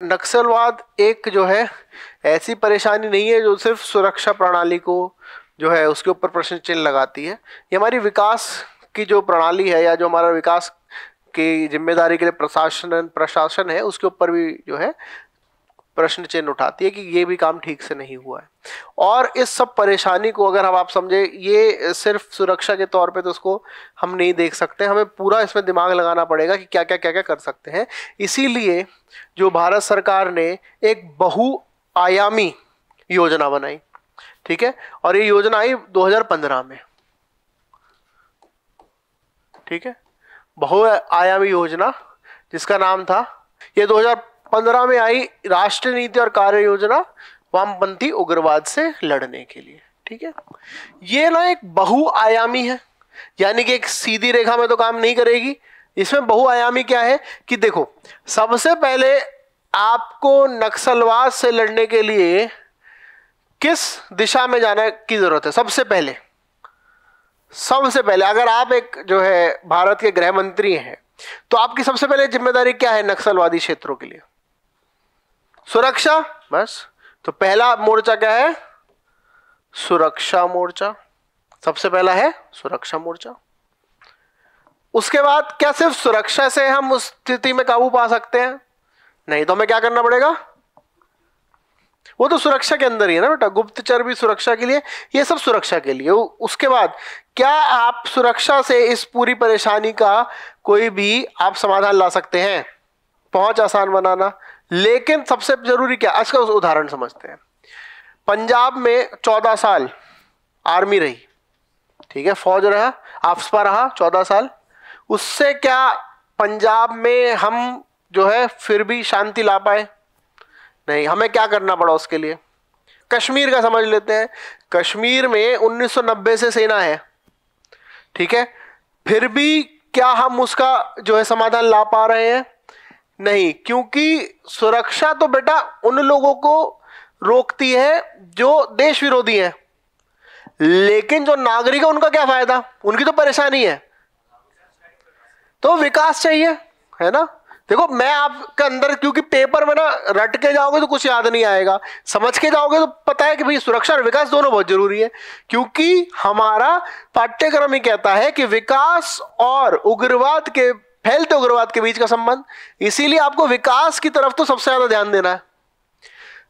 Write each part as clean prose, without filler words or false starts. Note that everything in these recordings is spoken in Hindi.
नक्सलवाद एक जो है ऐसी परेशानी नहीं है जो सिर्फ सुरक्षा प्रणाली को जो है उसके ऊपर प्रश्न चिन्ह लगाती है। ये हमारी विकास की जो प्रणाली है या जो हमारा विकास की जिम्मेदारी के लिए प्रशासन है उसके ऊपर भी जो है प्रश्न चिन्ह उठाती है कि ये भी काम ठीक से नहीं हुआ है। और इस सब परेशानी को अगर हम आप समझे ये सिर्फ सुरक्षा के तौर पे तो उसको हम नहीं देख सकते, हमें पूरा इसमें दिमाग लगाना पड़ेगा कि क्या क्या क्या क्या कर सकते हैं। इसीलिए जो भारत सरकार ने एक बहुआयामी योजना बनाई, ठीक है, और ये योजना आई 2015 में, ठीक है, बहुआयामी योजना जिसका नाम था, ये 2015 में आई राष्ट्रीय नीति और कार्य योजना वामपंथी उग्रवाद से लड़ने के लिए, ठीक है। ये ना एक बहुआयामी है, यानी कि एक सीधी रेखा में तो काम नहीं करेगी। इसमें बहुआयामी क्या है कि देखो, सबसे पहले आपको नक्सलवाद से लड़ने के लिए किस दिशा में जाने की जरूरत है। सबसे पहले अगर आप एक जो है भारत के गृह मंत्री हैं तो आपकी सबसे पहले जिम्मेदारी क्या है नक्सलवादी क्षेत्रों के लिए? सुरक्षा, बस। तो पहला मोर्चा क्या है? सुरक्षा मोर्चा। सबसे पहला है सुरक्षा मोर्चा। उसके बाद क्या सिर्फ सुरक्षा से हम उस स्थिति में काबू पा सकते हैं? नहीं, तो हमें क्या करना पड़ेगा? वो तो सुरक्षा के अंदर ही है ना बेटा, गुप्तचर भी सुरक्षा के लिए, ये सब सुरक्षा के लिए। उसके बाद क्या आप सुरक्षा से इस पूरी परेशानी का कोई भी आप समाधान ला सकते हैं? पहुंच आसान बनाना। लेकिन सबसे जरूरी क्या, आज का उदाहरण समझते हैं। पंजाब में 14 साल आर्मी रही, ठीक है, फौज रहा, आफ्सपा रहा 14 साल। उससे क्या पंजाब में हम जो है फिर भी शांति ला पाए? नहीं। हमें क्या करना पड़ा उसके लिए? कश्मीर का समझ लेते हैं। कश्मीर में 1990 से सेना है, ठीक है, फिर भी क्या हम उसका जो है समाधान ला पा रहे हैं? नहीं, क्योंकि सुरक्षा तो बेटा उन लोगों को रोकती है जो देश विरोधी हैं, लेकिन जो नागरिक है उनका क्या फायदा? उनकी तो परेशानी है। तो विकास चाहिए, है ना। देखो, मैं आपके अंदर, क्योंकि पेपर में ना रट के जाओगे तो कुछ याद नहीं आएगा, समझ के जाओगे तो पता है कि भाई सुरक्षा और विकास दोनों बहुत जरूरी है, क्योंकि हमारा पाठ्यक्रम ही कहता है कि विकास और उग्रवाद के, फैलते उग्रवाद के बीच का संबंध। इसीलिए आपको विकास की तरफ तो सबसे ज्यादा ध्यान देना है।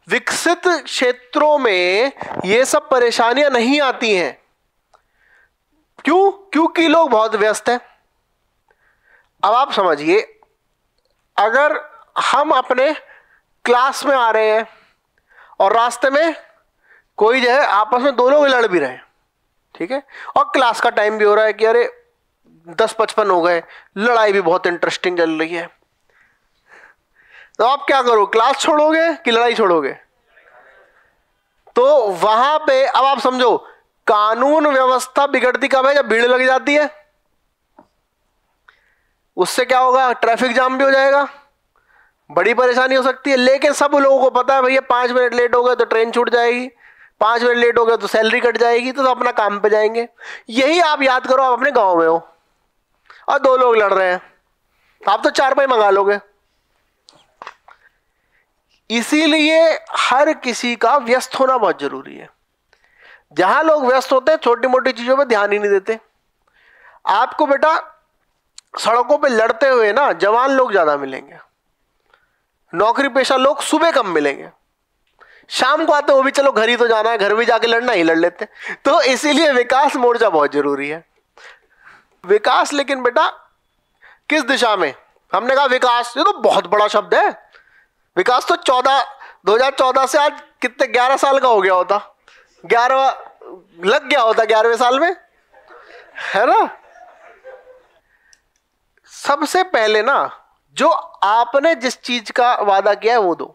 विकसित क्षेत्रों में ये सब परेशानियां नहीं आती हैं। क्यों? क्योंकि लोग बहुत व्यस्त हैं। अब आप समझिए, अगर हम अपने क्लास में आ रहे हैं और रास्ते में कोई जो है आपस में दो लोग लड़ भी रहे हैं, ठीक है, और क्लास का टाइम भी हो रहा है कि अरे 10:55 हो गए, लड़ाई भी बहुत इंटरेस्टिंग चल रही है, तो आप क्या करो? क्लास छोड़ोगे कि लड़ाई छोड़ोगे? तो वहां पे अब आप समझो, कानून व्यवस्था बिगड़ती कब है? जब भीड़ लग जाती है। उससे क्या होगा? ट्रैफिक जाम भी हो जाएगा, बड़ी परेशानी हो सकती है। लेकिन सब लोगों को पता है भैया 5 मिनट लेट हो गए तो ट्रेन छूट जाएगी, 5 मिनट लेट हो गए तो सैलरी कट जाएगी, तो अपना काम पे जाएंगे। यही आप याद करो, आप अपने गांव में हो और दो लोग लड़ रहे हैं, आप तो 4 पाई मंगा लोगे। इसीलिए हर किसी का व्यस्त होना बहुत जरूरी है। जहां लोग व्यस्त होते हैं छोटी मोटी चीजों पे ध्यान ही नहीं देते। आपको बेटा सड़कों पे लड़ते हुए ना जवान लोग ज्यादा मिलेंगे, नौकरी पेशा लोग सुबह कम मिलेंगे, शाम को आते वो भी चलो घर ही तो जाना है, घर भी जाके लड़ना ही लड़ लेते। तो इसीलिए विकास मोर्चा बहुत जरूरी है। विकास, लेकिन बेटा किस दिशा में? हमने कहा विकास, ये तो बहुत बड़ा शब्द है। विकास तो 2014 से आज कितने 11 साल का हो गया होता, 11 लग गया होता 11वें साल में, है ना। सबसे पहले ना जो आपने जिस चीज का वादा किया है वो दो,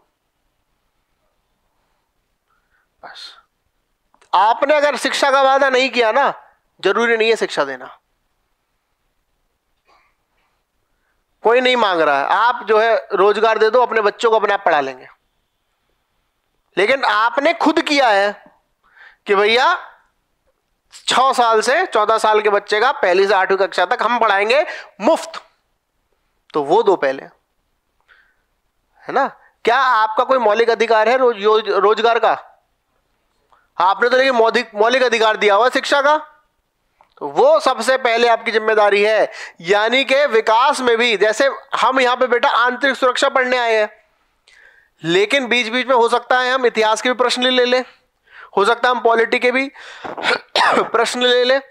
बस। आपने अगर शिक्षा का वादा नहीं किया ना, जरूरी नहीं है शिक्षा देना, कोई नहीं मांग रहा है। आप जो है रोजगार दे दो, अपने बच्चों को अपने आप पढ़ा लेंगे। लेकिन आपने खुद किया है कि भैया 6 साल से 14 साल के बच्चे का 1 से 8वीं कक्षा तक हम पढ़ाएंगे मुफ्त, तो वो दो पहले, है ना। क्या आपका कोई मौलिक अधिकार है रोजगार का? आपने तो लेकिन मौलिक अधिकार दिया हुआ शिक्षा का, तो वो सबसे पहले आपकी जिम्मेदारी है। यानी कि विकास में भी, जैसे हम यहां पे बेटा आंतरिक सुरक्षा पढ़ने आए हैं, लेकिन बीच बीच में हो सकता है हम इतिहास के भी प्रश्न ले लें, हो सकता है हम पॉलिटी के भी प्रश्न ले लें,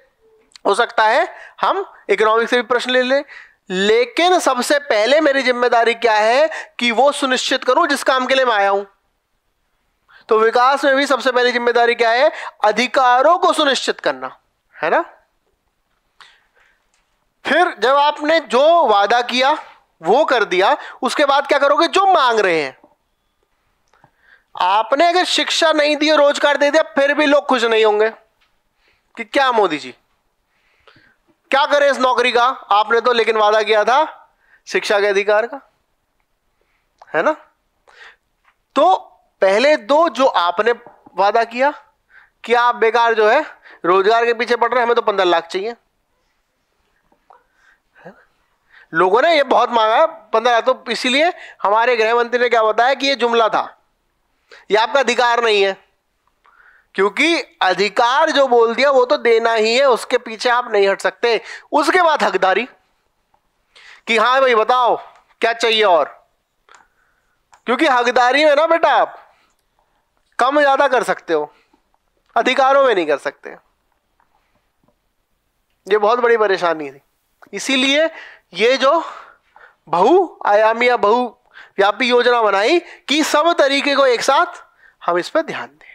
हो सकता है हम इकोनॉमिक्स से भी प्रश्न ले लें, लेकिन सबसे पहले मेरी जिम्मेदारी क्या है कि वो सुनिश्चित करूं जिस काम के लिए मैं आया हूं। तो विकास में भी सबसे पहली जिम्मेदारी क्या है? अधिकारों को सुनिश्चित करना, है ना। फिर जब आपने जो वादा किया वो कर दिया, उसके बाद क्या करोगे? जो मांग रहे हैं। आपने अगर शिक्षा नहीं दी और रोजगार दे दिया, फिर भी लोग खुश नहीं होंगे कि क्या मोदी जी क्या करें इस नौकरी का, आपने तो लेकिन वादा किया था शिक्षा के अधिकार का, है ना। तो पहले दो जो आपने वादा किया कि आप बेकार जो है रोजगार के पीछे पड़ रहे हैं, हमें तो 15 लाख चाहिए, लोगों ने ये बहुत मांगा 15 लाख। तो इसीलिए हमारे गृह मंत्री ने क्या बताया कि ये जुमला था, ये आपका अधिकार नहीं है, क्योंकि अधिकार जो बोल दिया वो तो देना ही है, उसके पीछे आप नहीं हट सकते। उसके बाद हकदारी कि हाँ भाई बताओ क्या चाहिए, और क्योंकि हकदारी में ना बेटा आप कम ज्यादा कर सकते हो, अधिकारों में नहीं कर सकते। ये बहुत बड़ी परेशानी थी। इसीलिए ये जो बहुआयामी या बहुव्यापी योजना बनाई कि सब तरीके को एक साथ हम इस पर ध्यान दें।